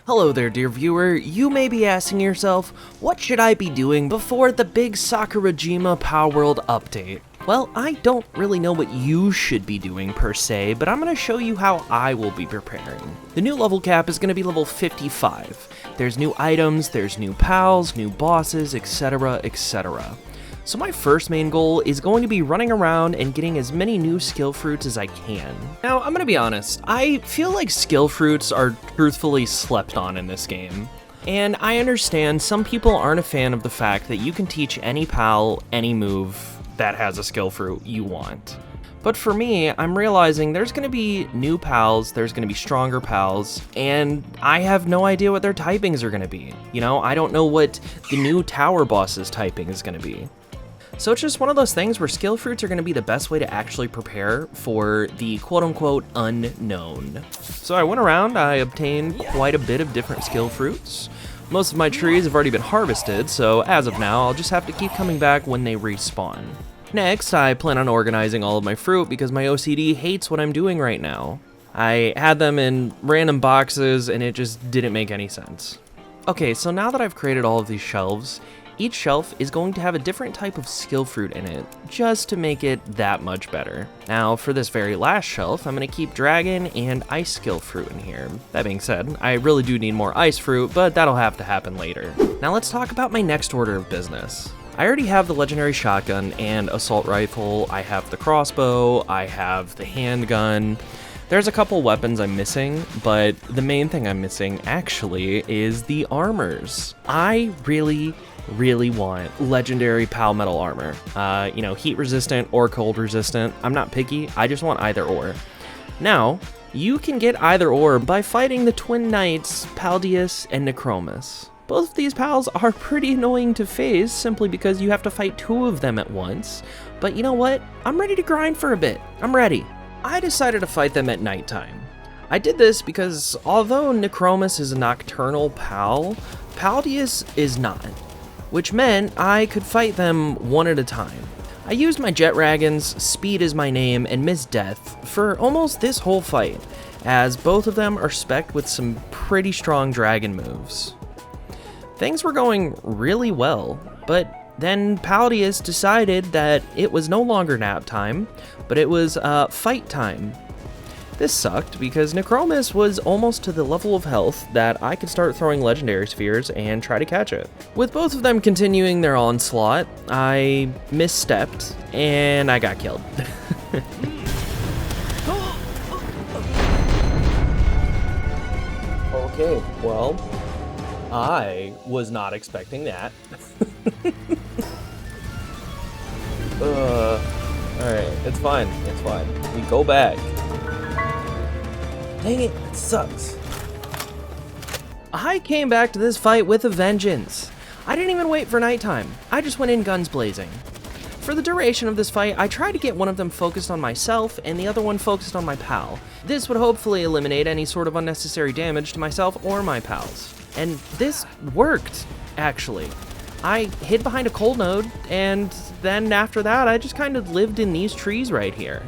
Hello there, dear viewer. You may be asking yourself, what should I be doing before the big Sakurajima Palworld update? Well, I don't really know what you should be doing per se, but I'm going to show you how I will be preparing. The new level cap is going to be level 55. There's new items, there's new pals, new bosses, etc, etc. So my first main goal is going to be running around and getting as many new skill fruits as I can. Now, I'm gonna be honest, I feel like skill fruits are truthfully slept on in this game. And I understand some people aren't a fan of the fact that you can teach any pal any move that has a skill fruit you want. But for me, I'm realizing there's gonna be new pals, there's gonna be stronger pals, and I have no idea what their typings are gonna be. You know, I don't know what the new tower boss's typing is gonna be. So it's just one of those things where skill fruits are going to be the best way to actually prepare for the quote-unquote unknown. So I went around, I obtained quite a bit of different skill fruits. Most of my trees have already been harvested, so as of now, I'll just have to keep coming back when they respawn. Next, I plan on organizing all of my fruit because my OCD hates what I'm doing right now. I had them in random boxes and it just didn't make any sense. Okay, so now that I've created all of these shelves, each shelf is going to have a different type of skill fruit in it, just to make it that much better. Now, for this very last shelf, I'm going to keep dragon and ice skill fruit in here. That being said, I really do need more ice fruit, but that'll have to happen later. Now let's talk about my next order of business. I already have the legendary shotgun and assault rifle, I have the crossbow, I have the handgun. There's a couple weapons I'm missing, but the main thing I'm missing actually is the armors. I really want legendary pal metal armor. You know, heat resistant or cold resistant. I'm not picky, I just want either or. Now, you can get either or by fighting the twin knights, Paldius and Necromus. Both of these pals are pretty annoying to face simply because you have to fight two of them at once. But you know what? I'm ready to grind for a bit. I'm ready. I decided to fight them at nighttime. I did this because although Necromus is a nocturnal pal, Paldius is not, which meant I could fight them one at a time. I used my jet dragons, speed is my name, and Miss Death for almost this whole fight, as both of them are spec'd with some pretty strong dragon moves. Things were going really well, but then Paldius decided that it was no longer nap time, but it was fight time. This sucked because Necromus was almost to the level of health that I could start throwing legendary spheres and try to catch it. With both of them continuing their onslaught, I misstepped and I got killed. Okay, well, I was not expecting that. Alright, it's fine, it's fine. We go back. Dang it, it sucks. I came back to this fight with a vengeance. I didn't even wait for nighttime. I just went in guns blazing. For the duration of this fight, I tried to get one of them focused on myself and the other one focused on my pal. This would hopefully eliminate any sort of unnecessary damage to myself or my pals. And this worked, actually. I hid behind a cold node, and then after that, I just kind of lived in these trees right here.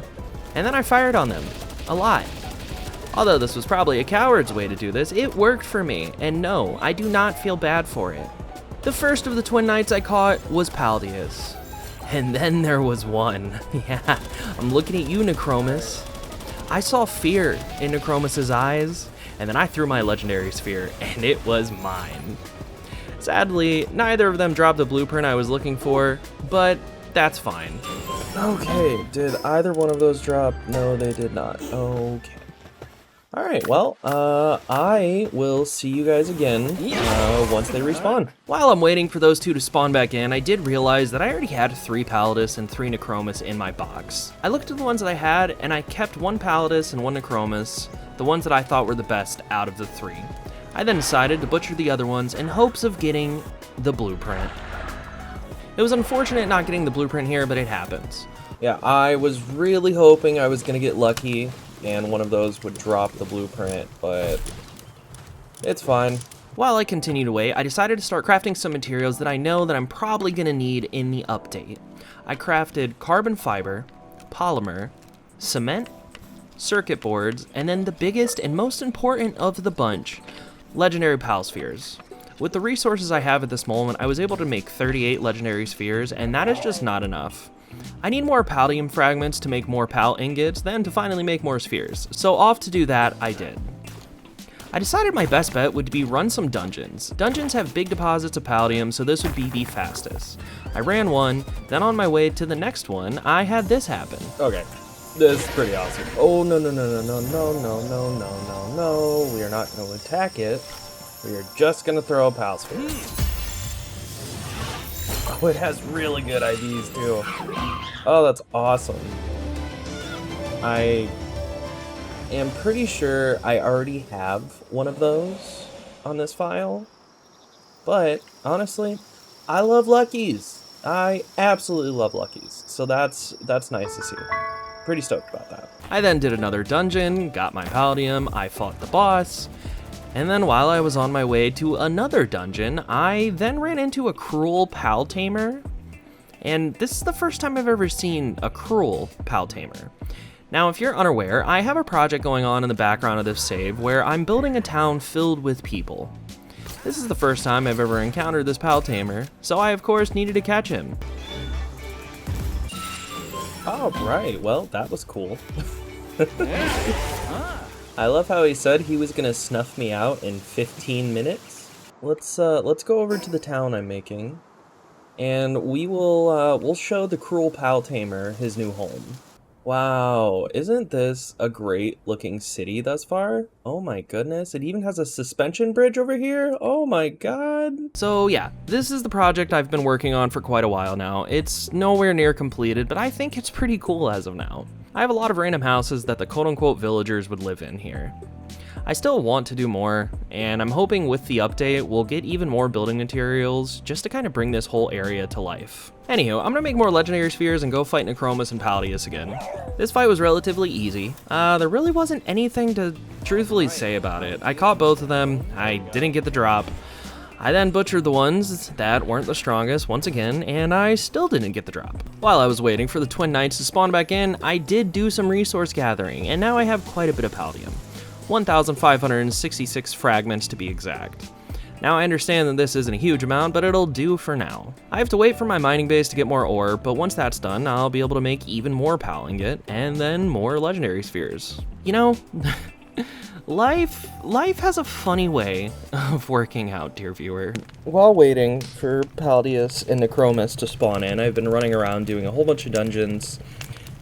And then I fired on them. A lot. Although this was probably a coward's way to do this, it worked for me, and no, I do not feel bad for it. The first of the twin knights I caught was Paldius. And then there was one. Yeah, I'm looking at you, Necromus. I saw fear in Necromus's eyes, and then I threw my legendary sphere, and it was mine. Sadly, neither of them dropped the blueprint I was looking for, but that's fine. Okay, did either one of those drop? No, they did not. Okay. Alright, well, I will see you guys again once they respawn. While I'm waiting for those two to spawn back in, I did realize that I already had 3 Paldius and 3 Necromus in my box. I looked at the ones that I had, and I kept 1 Paldius and 1 Necromus, the ones that I thought were the best out of the 3. I then decided to butcher the other ones in hopes of getting the blueprint. It was unfortunate not getting the blueprint here, but it happens. Yeah, I was really hoping I was gonna get lucky and one of those would drop the blueprint, but it's fine. While I continue to wait, I decided to start crafting some materials that I know that I'm probably gonna need in the update. I crafted carbon fiber, polymer, cement, circuit boards, and then the biggest and most important of the bunch, legendary Pal Spheres. With the resources I have at this moment, I was able to make 38 legendary spheres, and that is just not enough. I need more Paldium fragments to make more Pal ingots, then to finally make more spheres. So off to do that, I did. I decided my best bet would be run some dungeons. Dungeons have big deposits of Paldium, so this would be the fastest. I ran one, then on my way to the next one, I had this happen. Okay, this is pretty awesome. Oh, no, no, no, no, no, no, no, no, no, no, no. We are not going to attack it. We are just going to throw a Pal Sphere. Oh, it has really good IDs, too. Oh, that's awesome. I am pretty sure I already have one of those on this file. But, honestly, I love Luckies. I absolutely love Luckies. So that's nice to see. Pretty stoked about that. I then did another dungeon, got my Paldium, I fought the boss, and then while I was on my way to another dungeon, I then ran into a cruel Pal Tamer. And this is the first time I've ever seen a cruel Pal Tamer. Now, if you're unaware, I have a project going on in the background of this save where I'm building a town filled with people. This is the first time I've ever encountered this Pal Tamer, so I of course needed to catch him. Oh, right. Well, that was cool. I love how he said he was gonna snuff me out in 15 minutes. Let's go over to the town I'm making, and we'll show the cruel Pal Tamer his new home. Wow, isn't this a great looking city thus far? Oh my goodness, it even has a suspension bridge over here? Oh my god. So yeah, this is the project I've been working on for quite a while now. It's nowhere near completed, but I think it's pretty cool as of now. I have a lot of random houses that the quote-unquote villagers would live in here. I still want to do more, and I'm hoping with the update we'll get even more building materials just to kind of bring this whole area to life. Anywho, I'm gonna make more legendary spheres and go fight Necromus and Paldius again. This fight was relatively easy. There really wasn't anything to truthfully say about it. I caught both of them, I didn't get the drop. I then butchered the ones that weren't the strongest once again, and I still didn't get the drop. While I was waiting for the Twin Knights to spawn back in, I did do some resource gathering, and now I have quite a bit of Paldium. 1,566 fragments to be exact. Now I understand that this isn't a huge amount, but it'll do for now. I have to wait for my mining base to get more ore, but once that's done, I'll be able to make even more Pal Ingot, and then more legendary spheres. You know, life has a funny way of working out, dear viewer. While waiting for Paldius and Necromus to spawn in, I've been running around doing a whole bunch of dungeons,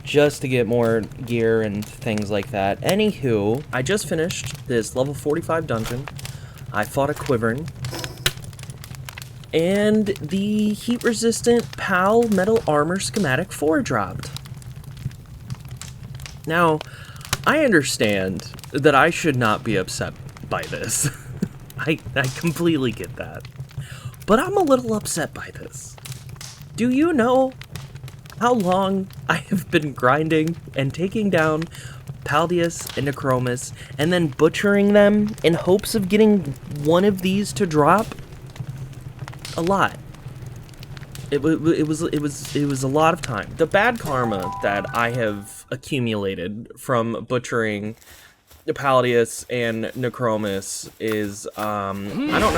just to get more gear and things like that. Anywho, I just finished this level 45 dungeon. I fought a Quivern, and the heat-resistant PAL metal armor schematic 4 dropped. Now, I understand that I should not be upset by this. I completely get that. But I'm a little upset by this. Do you know how long I have been grinding and taking down Paldius and Necromus and then butchering them in hopes of getting one of these to drop? A lot. It was a lot of time. The bad karma that I have accumulated from butchering Paldius and Necromus is I don't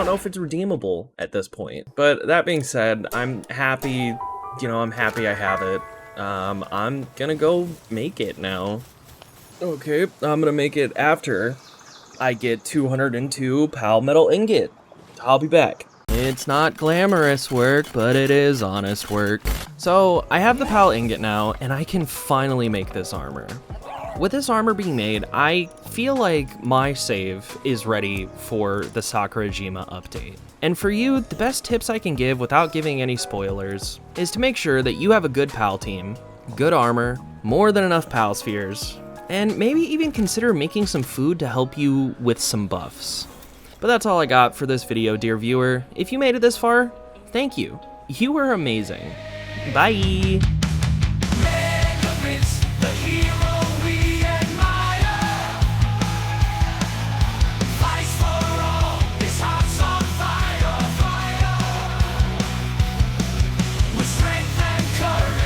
know if it's redeemable at this point. But that being said, I'm happy. I'm happy I have it. I'm gonna go make it now. Okay, I'm gonna make it after I get 202 Pal Metal Ingot. I'll be back. It's not glamorous work, but it is honest work. So, I have the Pal Ingot now, and I can finally make this armor. With this armor being made, I feel like my save is ready for the Sakurajima update. And for you, the best tips I can give without giving any spoilers is to make sure that you have a good Pal team, good armor, more than enough Pal spheres, and maybe even consider making some food to help you with some buffs. But that's all I got for this video, dear viewer. If you made it this far, thank you. You were amazing. Bye!